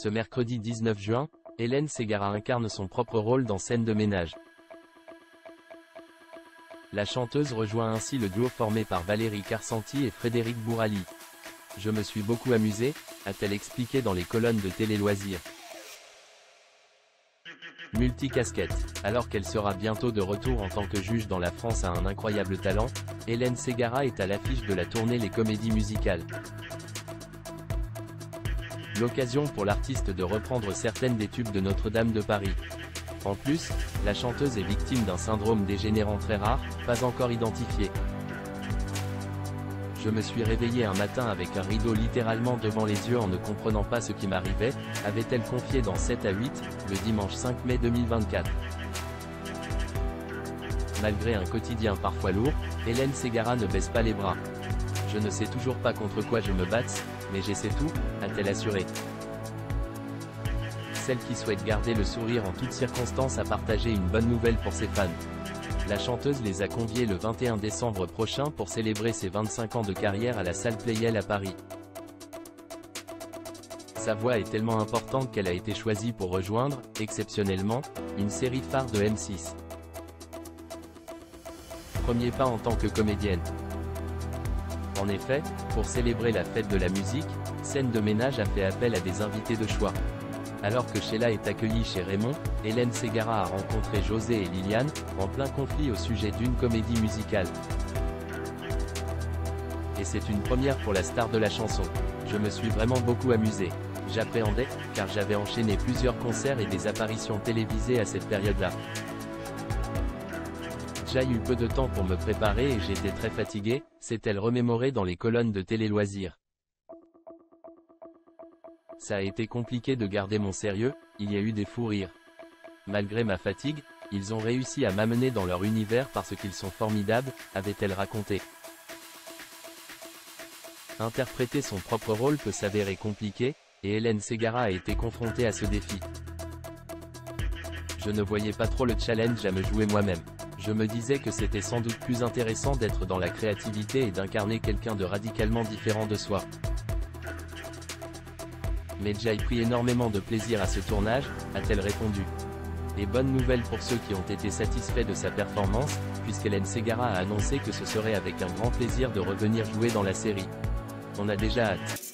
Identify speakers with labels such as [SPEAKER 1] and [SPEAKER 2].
[SPEAKER 1] Ce mercredi 19 juin, Hélène Ségara incarne son propre rôle dans Scène de ménage. La chanteuse rejoint ainsi le duo formé par Valérie Carcenti et Frédéric Bourali. « Je me suis beaucoup amusée », a-t-elle expliqué dans les colonnes de Télé Loisirs. Multicasquette. Alors qu'elle sera bientôt de retour en tant que juge dans La France a un incroyable talent, Hélène Ségara est à l'affiche de la tournée Les Comédies Musicales. L'occasion pour l'artiste de reprendre certaines des tubes de Notre-Dame de Paris. En plus, la chanteuse est victime d'un syndrome dégénérant très rare, pas encore identifié. Je me suis réveillée un matin avec un rideau littéralement devant les yeux en ne comprenant pas ce qui m'arrivait, avait-elle confié dans 7 à 8, le dimanche 5 mai 2024. Malgré un quotidien parfois lourd, Hélène Ségara ne baisse pas les bras. « Je ne sais toujours pas contre quoi je me batte, mais j'essaie tout », a-t-elle assuré. Celle qui souhaite garder le sourire en toutes circonstances a partagé une bonne nouvelle pour ses fans. La chanteuse les a conviés le 21 décembre prochain pour célébrer ses 25 ans de carrière à la salle Playel à Paris. Sa voix est tellement importante qu'elle a été choisie pour rejoindre, exceptionnellement, une série phare de M6. Premier pas en tant que comédienne. En effet, pour célébrer la fête de la musique, Scène de ménage a fait appel à des invités de choix. Alors que Sheila est accueillie chez Raymond, Hélène Ségara a rencontré José et Liliane, en plein conflit au sujet d'une comédie musicale. Et c'est une première pour la star de la chanson. Je me suis vraiment beaucoup amusée. J'appréhendais, car j'avais enchaîné plusieurs concerts et des apparitions télévisées à cette période-là. J'ai eu peu de temps pour me préparer et j'étais très fatiguée, s'est-elle remémorée dans les colonnes de Télé Loisirs. Ça a été compliqué de garder mon sérieux, il y a eu des fous rires. Malgré ma fatigue, ils ont réussi à m'amener dans leur univers parce qu'ils sont formidables, avait-elle raconté. Interpréter son propre rôle peut s'avérer compliqué, et Hélène Ségara a été confrontée à ce défi. Je ne voyais pas trop le challenge à me jouer moi-même. Je me disais que c'était sans doute plus intéressant d'être dans la créativité et d'incarner quelqu'un de radicalement différent de soi. Mais j'ai pris énormément de plaisir à ce tournage, a-t-elle répondu. Et bonne nouvelle pour ceux qui ont été satisfaits de sa performance, puisqu'Hélène Ségara a annoncé que ce serait avec un grand plaisir de revenir jouer dans la série. On a déjà hâte.